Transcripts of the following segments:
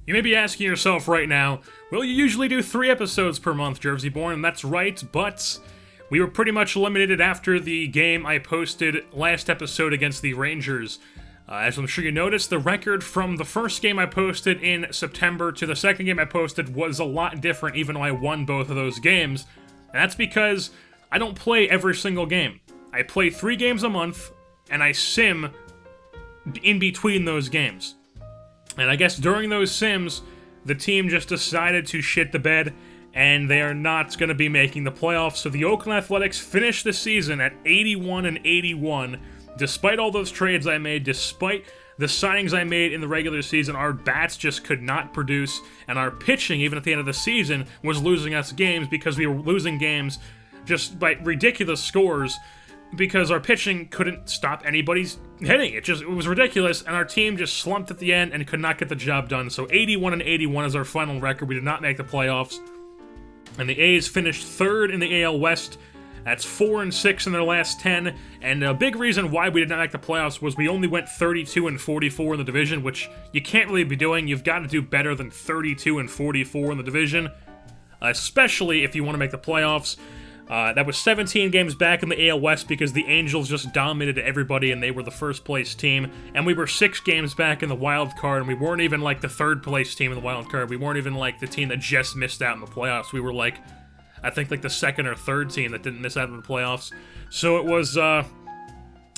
You may be asking yourself right now, well, you usually do 3 episodes per month, Jersey Born, and that's right, but we were pretty much eliminated after the game I posted last episode against the Rangers. As I'm sure you noticed, the record from the first game I posted in September to the second game I posted was a lot different, even though I won both of those games. And that's because I don't play every single game. I play 3 games a month, and I sim in between those games. And I guess during those sims, the team just decided to shit the bed, and they are not going to be making the playoffs. So the Oakland Athletics finished the season at 81-81. Despite all those trades I made, despite the signings I made in the regular season, our bats just could not produce, and our pitching, even at the end of the season, was losing us games because we were losing games just by ridiculous scores because our pitching couldn't stop anybody's hitting. It was ridiculous, and our team just slumped at the end and could not get the job done. So 81-81 is our final record. We did not make the playoffs. And the A's finished 3rd in the AL West. That's 4-6 in their last 10. And a big reason why we did not make the playoffs was we only went 32-44 in the division, which you can't really be doing. You've got to do better than 32-44 in the division, especially if you want to make the playoffs. That was 17 games back in the AL West because the Angels just dominated everybody and they were the first place team. And we were 6 games back in the wild card, and we weren't even like the 3rd place team in the wild card. We weren't even like the team that just missed out in the playoffs. We were like, I think like the 2nd or 3rd team that didn't miss out in the playoffs. So it was a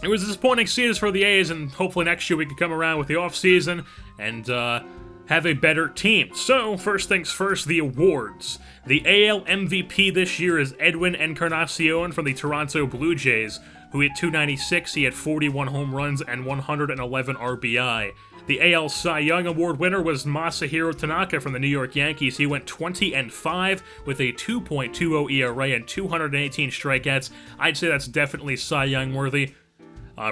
disappointing season for the A's, and hopefully next year we can come around with the offseason and have a better team. So, first things first, the awards. The AL MVP this year is Edwin Encarnacion from the Toronto Blue Jays, who hit .296, he had 41 home runs and 111 RBI. The AL Cy Young Award winner was Masahiro Tanaka from the New York Yankees. He went 20-5 with a 2.20 ERA and 218 strikeouts. I'd say that's definitely Cy Young worthy.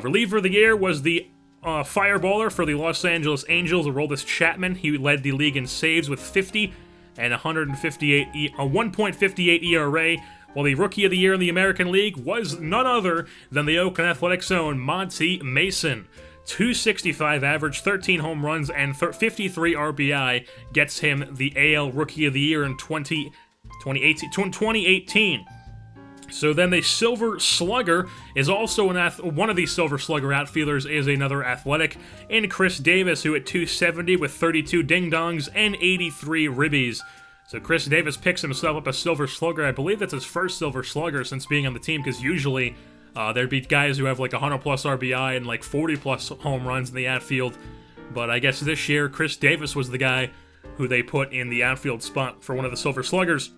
Reliever of the year was the fireballer for the Los Angeles Angels, Aroldis Chapman. He led the league in saves with 50 and 1.58 ERA, while the Rookie of the Year in the American League was none other than the Oakland Athletics' own Monty Mason. 265 average, 13 home runs, and 53 RBI gets him the AL Rookie of the Year in 2018. So then the Silver Slugger is also one of these Silver Slugger outfielders is another Athletic, in Chris Davis, who hit .270 with 32 ding-dongs and 83 ribbies. So Chris Davis picks himself up a Silver Slugger. I believe that's his first Silver Slugger since being on the team, because usually there'd be guys who have like 100-plus RBI and like 40-plus home runs in the outfield. But I guess this year, Chris Davis was the guy who they put in the outfield spot for one of the Silver Sluggers.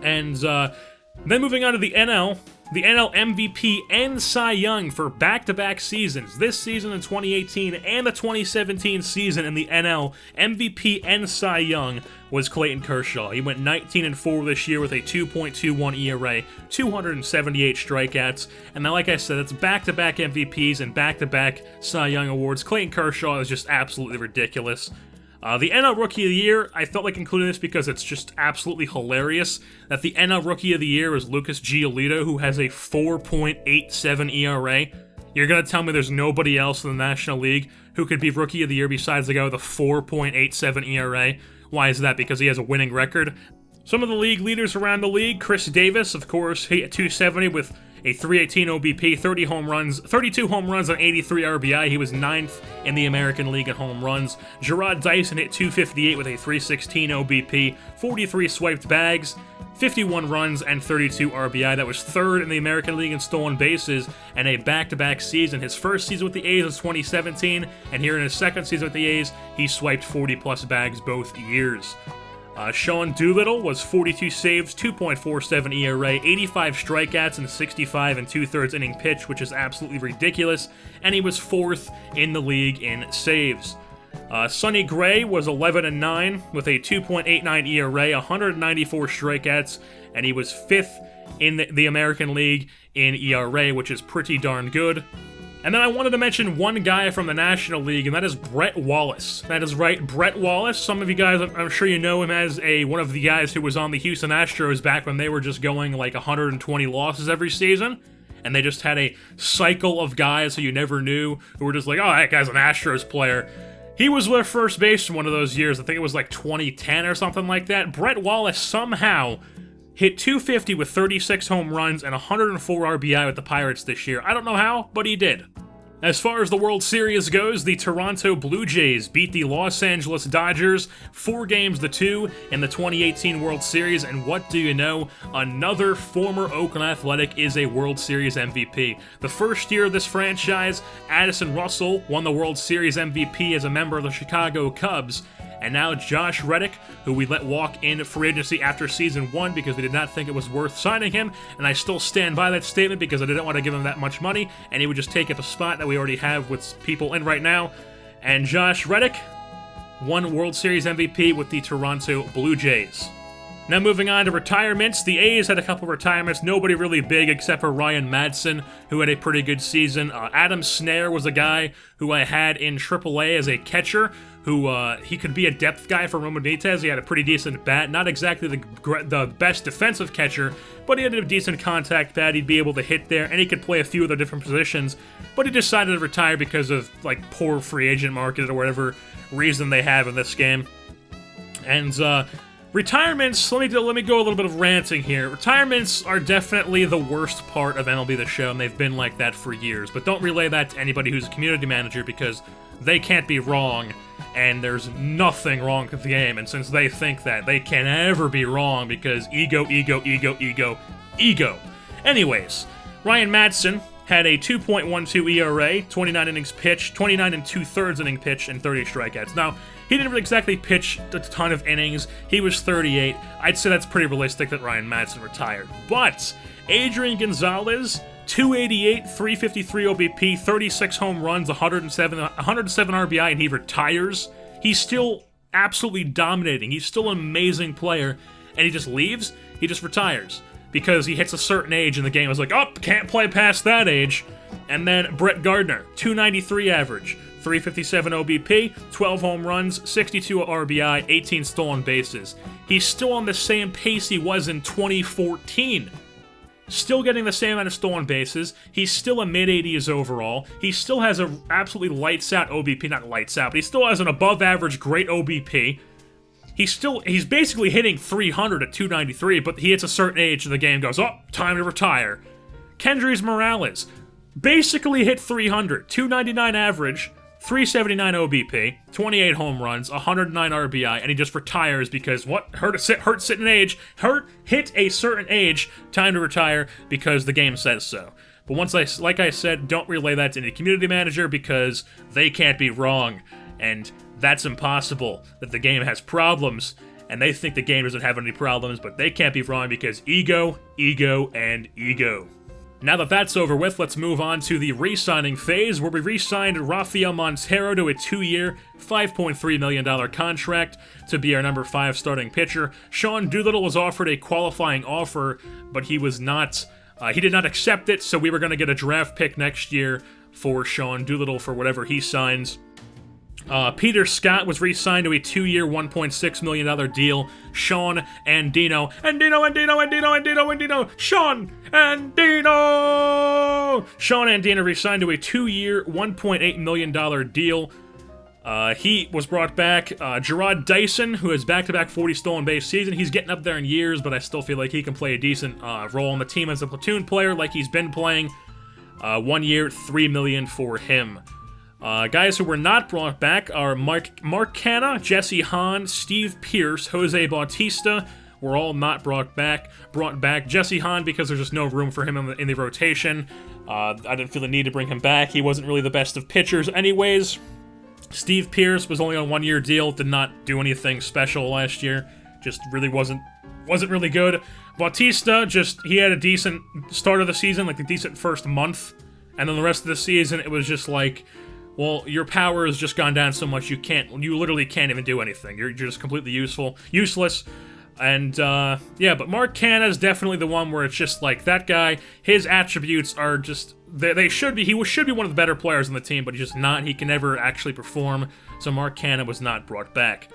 And then moving on to the NL MVP and Cy Young for back-to-back seasons. This season in 2018 and the 2017 season in the NL, MVP and Cy Young was Clayton Kershaw. He went 19-4 this year with a 2.21 ERA, 278 strikeouts, and now, like I said, it's back-to-back MVPs and back-to-back Cy Young awards. Clayton Kershaw is just absolutely ridiculous. The NL Rookie of the Year, I felt like including this because it's just absolutely hilarious that the NL Rookie of the Year is Lucas Giolito, who has a 4.87 ERA. You're going to tell me there's nobody else in the National League who could be Rookie of the Year besides the guy with a 4.87 ERA? Why is that? Because he has a winning record? Some of the league leaders around the league, Chris Davis, of course, he hit .270 with a .318 OBP, 32 home runs and 83 RBI. He was 9th in the American League in home runs. Gerard Dyson hit .258 with a .316 OBP, 43 swiped bags, 51 runs, and 32 RBI. That was 3rd in the American League in stolen bases, and a back-to-back season. His first season with the A's was 2017, and here in his second season with the A's, he swiped 40-plus bags both years. Sean Doolittle was 42 saves, 2.47 ERA, 85 strikeouts, and 65 2/3 inning pitch, which is absolutely ridiculous, and he was 4th in the league in saves. Sonny Gray was 11-9 with a 2.89 ERA, 194 strikeouts, and he was 5th in the American League in ERA, which is pretty darn good. And then I wanted to mention one guy from the National League, and that is Brett Wallace. That is right, Brett Wallace. Some of you guys, I'm sure you know him as one of the guys who was on the Houston Astros back when they were just going like 120 losses every season. And they just had a cycle of guys who you never knew, who were just like, oh, that guy's an Astros player. He was their first baseman one of those years. I think it was like 2010 or something like that. Brett Wallace somehow hit 250 with 36 home runs and 104 RBI with the Pirates this year. I don't know how, but he did. As far as the World Series goes, the Toronto Blue Jays beat the Los Angeles Dodgers 4-2 in the 2018 World Series, and what do you know? Another former Oakland Athletic is a World Series MVP. The first year of this franchise, Addison Russell won the World Series MVP as a member of the Chicago Cubs, and now Josh Reddick, who we let walk in free agency after Season 1 because we did not think it was worth signing him, and I still stand by that statement because I didn't want to give him that much money, and he would just take up a spot that we already have with people in right now. And Josh Reddick won World Series MVP with the Toronto Blue Jays. Now moving on to retirements, the A's had a couple retirements, nobody really big except for Ryan Madson, who had a pretty good season. Adam Snare was a guy who I had in AAA as a catcher, who he could be a depth guy for Roman Benitez. He had a pretty decent bat, not exactly the best defensive catcher, but he had a decent contact bat. He'd be able to hit there, and he could play a few of the different positions, but he decided to retire because of like poor free agent market or whatever reason they have in this game. And retirements, let me go a little bit of ranting here. Retirements are definitely the worst part of MLB The Show, and they've been like that for years, but don't relay that to anybody who's a community manager because they can't be wrong, and there's nothing wrong with the game, and since they think that, they can't ever be wrong because ego. Anyways, Ryan Madson had a 2.12 ERA, 29 innings pitched, 29 and 2/3 inning pitch, and 30 strikeouts. Now, he didn't exactly pitch a ton of innings. He was 38. I'd say that's pretty realistic that Ryan Madson retired. But Adrian Gonzalez, 288, 353 OBP, 36 home runs, 107 RBI, and he retires. He's still absolutely dominating. He's still an amazing player, and he just leaves. He just retires because he hits a certain age in the game. I was like, oh, can't play past that age. And then Brett Gardner, 293 average, 357 OBP, 12 home runs, 62 RBI, 18 stolen bases. He's still on the same pace he was in 2014. Still getting the same amount of stolen bases. He's still a mid-80s overall. He still has a absolutely lights-out OBP. Not lights out, but he still has an above-average great OBP. He's basically hitting 300 at 293, but he hits a certain age and the game goes, oh, time to retire. Kendrys Morales basically hit 300, 299 average, 379 OBP, 28 home runs, 109 RBI, and he just retires because what? Hit a certain age, time to retire because the game says so. But like I said, don't relay that to any community manager because they can't be wrong, and that's impossible. That the game has problems, and they think the game doesn't have any problems, but they can't be wrong because ego, and ego. Now that that's over with, let's move on to the re-signing phase, where we re-signed Rafael Montero to a 2-year, $5.3 million contract to be our number 5 starting pitcher. Sean Doolittle was offered a qualifying offer, but he did not accept it, so we were going to get a draft pick next year for Sean Doolittle for whatever he signs. Peter Scott was re-signed to a 2-year, $1.6 million deal. Sean Andino. Sean Andino re-signed to a 2-year, $1.8 million deal. He was brought back. Gerard Dyson, who has back-to-back 40 stolen base season. He's getting up there in years, but I still feel like he can play a decent role on the team as a platoon player like he's been playing. 1 year, $3 million for him. Guys who were not brought back are Mark Canha, Jesse Hahn, Steve Pearce, Jose Bautista were all not brought back. Jesse Hahn because there's just no room for him in the rotation. I didn't feel the need to bring him back. He wasn't really the best of pitchers anyways. Steve Pearce was only on a 1-year deal, did not do anything special last year. Just really wasn't really good. Bautista, he had a decent start of the season, like a decent first month. And then the rest of the season, it was just like, well, your power has just gone down so much you literally can't even do anything. You're just completely useless. And, yeah, but Mark Canha is definitely the one where it's just like, that guy, his attributes are just, he should be one of the better players on the team, but he's just not. He can never actually perform, so Mark Canha was not brought back.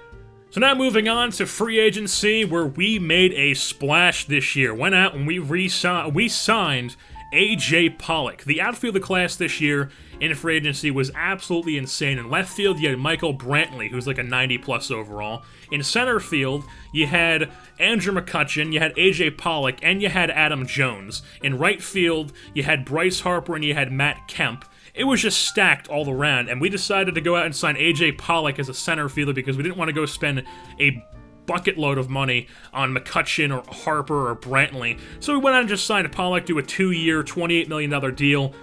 So now moving on to free agency, where we made a splash this year. Went out and we signed A.J. Pollock. The outfield class this year in free agency was absolutely insane. In left field, you had Michael Brantley, who's like a 90-plus overall. In center field, you had Andrew McCutchen, you had A.J. Pollock, and you had Adam Jones. In right field, you had Bryce Harper and you had Matt Kemp. It was just stacked all around, and we decided to go out and sign A.J. Pollock as a center fielder because we didn't want to go spend a bucket load of money on McCutchen or Harper or Brantley. So we went out and just signed Pollock to a 2-year, $28 million deal.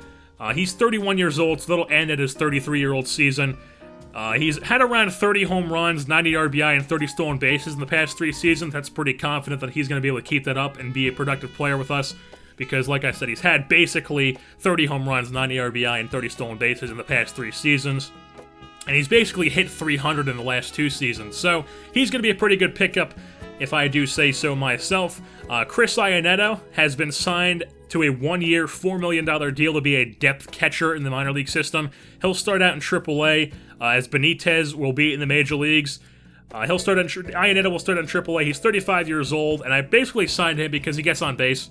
He's 31 years old, so that'll end at his 33-year-old season. He's had around 30 home runs, 90 RBI, and 30 stolen bases in the past 3 seasons. That's pretty confident that he's going to be able to keep that up and be a productive player with us. Because, like I said, he's had basically 30 home runs, 90 RBI, and 30 stolen bases in the past 3 seasons. And he's basically hit 300 in the last 2 seasons. So he's going to be a pretty good pickup, if I do say so myself. Chris Iannetto has been signed to a 1-year, $4 million deal to be a depth catcher in the minor league system. He'll start out in AAA, as Benitez will be in the major leagues. Iannetto will start out in AAA. He's 35 years old, and I basically signed him because he gets on base.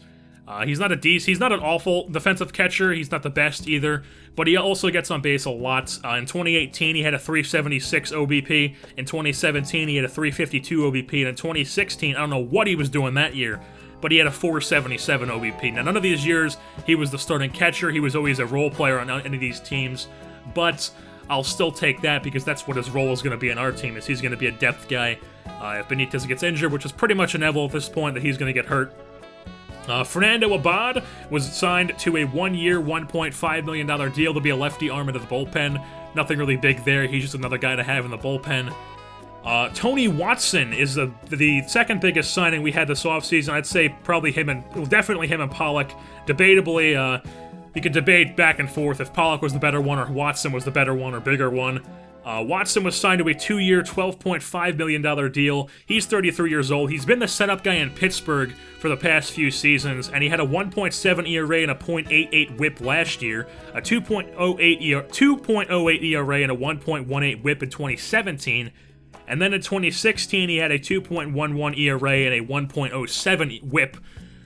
He's not an awful defensive catcher. He's not the best either, but he also gets on base a lot. In 2018, he had a 376 OBP. In 2017, he had a 352 OBP. And in 2016, I don't know what he was doing that year, but he had a 477 OBP. Now, none of these years, he was the starting catcher. He was always a role player on any of these teams, but I'll still take that because that's what his role is going to be on our team, is he's going to be a depth guy if Benitez gets injured, which is pretty much inevitable at this point that he's going to get hurt. Fernando Abad was signed to a 1-year, $1.5 million deal to be a lefty arm into the bullpen. Nothing really big there. He's just another guy to have in the bullpen. Tony Watson is the second biggest signing we had this offseason. I'd say definitely him and Pollock. Debatably, you could debate back and forth if Pollock was the better one or Watson was the better one or bigger one. Watson was signed to a 2-year, $12.5 million deal. He's 33 years old. He's been the setup guy in Pittsburgh for the past few seasons, and he had a 1.7 ERA and a .88 WHIP last year, a 2.08 ERA and a 1.18 WHIP in 2017, and then in 2016 he had a 2.11 ERA and a 1.07 WHIP.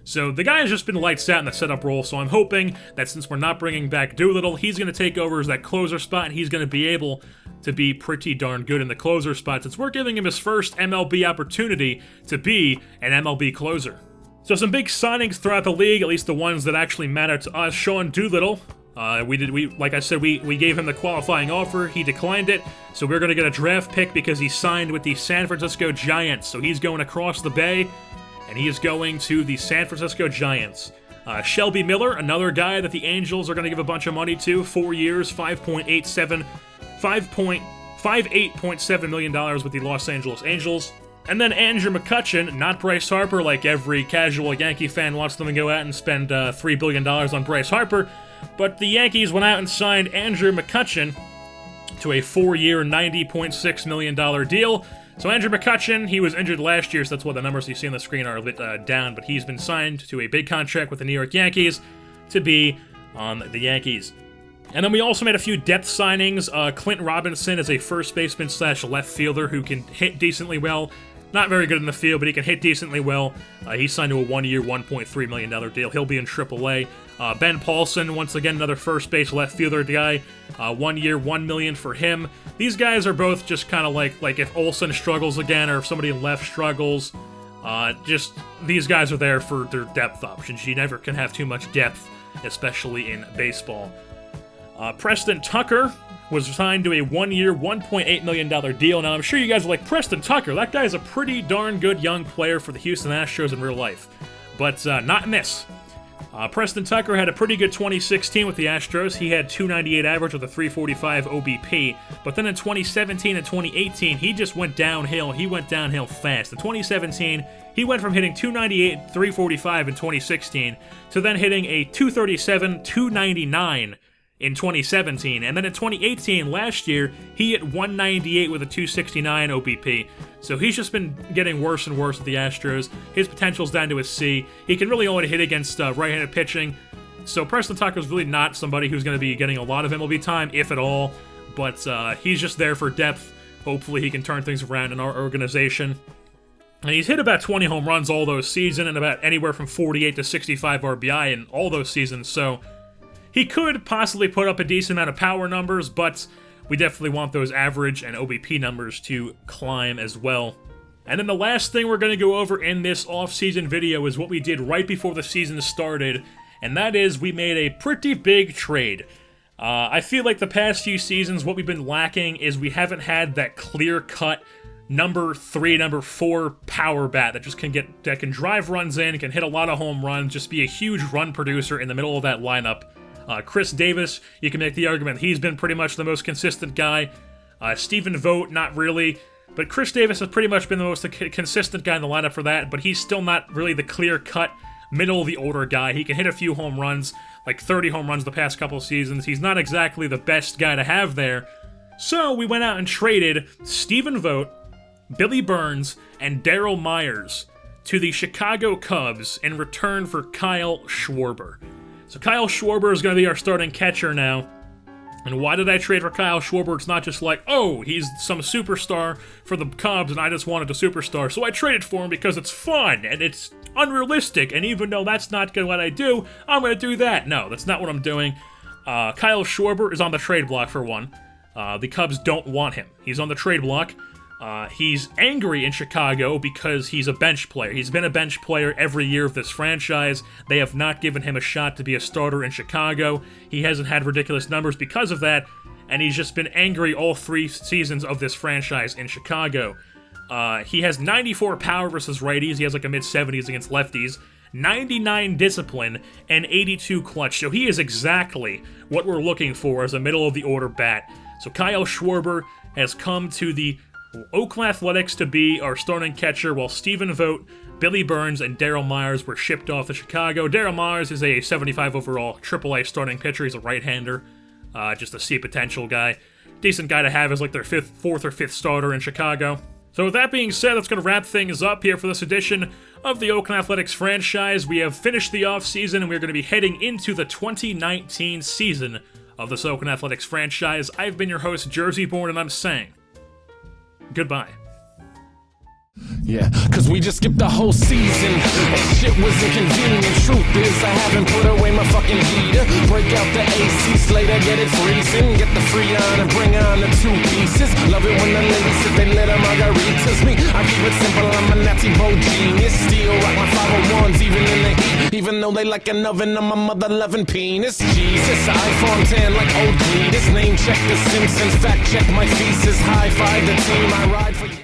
So the guy has just been lights out in the setup role, so I'm hoping that since we're not bringing back Doolittle, he's going to take over as that closer spot, and he's going to be able to be pretty darn good in the closer spot, since we're giving him his first MLB opportunity to be an MLB closer. So some big signings throughout the league, at least the ones that actually matter to us. Sean Doolittle, like I said, we gave him the qualifying offer. He declined it, so we're going to get a draft pick because he signed with the San Francisco Giants. So he's going across the bay, and he is going to the San Francisco Giants. Shelby Miller, another guy that the Angels are going to give a bunch of money to, 4 years, $58.7 million with the Los Angeles Angels. And then Andrew McCutchen, not Bryce Harper, like every casual Yankee fan wants them to go out and spend $3 billion on Bryce Harper, but the Yankees went out and signed Andrew McCutchen to a 4-year, $90.6 million deal. So Andrew McCutchen, he was injured last year, so that's why the numbers you see on the screen are a bit down, but he's been signed to a big contract with the New York Yankees to be on the Yankees. And then we also made a few depth signings. Clint Robinson is a first baseman / left fielder who can hit decently well. Not very good in the field, but he can hit decently well. He's signed to a 1-year, $1.3 million deal. He'll be in AAA. Ben Paulson, once again, another first base left fielder guy. 1 year, $1 million for him. These guys are both just kind of like if Olsen struggles again or if somebody left struggles, just these guys are there for their depth options. You never can have too much depth, especially in baseball. Preston Tucker was signed to a 1-year, $1.8 million deal. Now, I'm sure you guys are like, Preston Tucker, that guy's a pretty darn good young player for the Houston Astros in real life. But not in this. Preston Tucker had a pretty good 2016 with the Astros. He had 298 average with a 345 OBP. But then in 2017 and 2018, he just went downhill. He went downhill fast. In 2017, he went from hitting 298, 345 in 2016 to then hitting a 237, 299 in 2017, and then in 2018, last year, he hit 198 with a 269 OBP. So he's just been getting worse and worse with the Astros. His potential's down to a C. He can really only hit against right-handed pitching. So Preston Tucker's really not somebody who's going to be getting a lot of MLB time, if at all. But he's just there for depth. Hopefully he can turn things around in our organization. And he's hit about 20 home runs all those seasons and about anywhere from 48 to 65 RBI in all those seasons, so he could possibly put up a decent amount of power numbers, but we definitely want those average and OBP numbers to climb as well. And then the last thing we're going to go over in this off-season video is what we did right before the season started, and that is we made a pretty big trade. I feel like the past few seasons, what we've been lacking is we haven't had that clear-cut number 3, number 4 power bat that can drive runs in, can hit a lot of home runs, just be a huge run producer in the middle of that lineup. Chris Davis, you can make the argument he's been pretty much the most consistent guy. Stephen Vogt, not really. But Chris Davis has pretty much been the most consistent guy in the lineup for that, but he's still not really the clear-cut, middle-of-the-order guy. He can hit a few home runs, like 30 home runs the past couple seasons. He's not exactly the best guy to have there. So we went out and traded Stephen Vogt, Billy Burns, and Daryl Myers to the Chicago Cubs in return for Kyle Schwarber. So Kyle Schwarber is going to be our starting catcher now. And why did I trade for Kyle Schwarber? It's not just like, oh, he's some superstar for the Cubs and I just wanted a superstar. So I traded for him because it's fun and it's unrealistic. And even though that's not what I do, I'm going to do that. No, that's not what I'm doing. Kyle Schwarber is on the trade block for one. The Cubs don't want him. He's on the trade block. He's angry in Chicago because he's a bench player. He's been a bench player every year of this franchise. They have not given him a shot to be a starter in Chicago. He hasn't had ridiculous numbers because of that, and he's just been angry all 3 seasons of this franchise in Chicago. He has 94 power versus righties. He has like a mid-70s against lefties. 99 discipline, and 82 clutch. So he is exactly what we're looking for as a middle-of-the-order bat. So Kyle Schwarber has come to the Oakland Athletics to be our starting catcher, while Stephen Vogt, Billy Burns, and Daryl Myers were shipped off to Chicago. Daryl Myers is a 75 overall AAA starting pitcher. He's a right-hander, just a C potential guy. Decent guy to have as like their 4th or 5th starter in Chicago. So with that being said, that's going to wrap things up here for this edition of the Oakland Athletics franchise. We have finished the offseason, and we're going to be heading into the 2019 season of this Oakland Athletics franchise. I've been your host, Jersey Born, and I'm saying goodbye. Yeah, cause we just skipped the whole season. That shit was inconvenient. Truth is, I haven't put away my fucking heater. Break out the AC Slater, get it freezing. Get the Freon and bring on the 2 pieces. Love it when the ladies sit they let margaritas. Me, I keep it simple, I'm a natty bo genius. Still rock my 501s, even in the heat. Even though they like an oven on my mother loving penis. Jesus, iPhone 10 like OG. This name check the Simpsons, fact check my thesis. High five the team I ride for.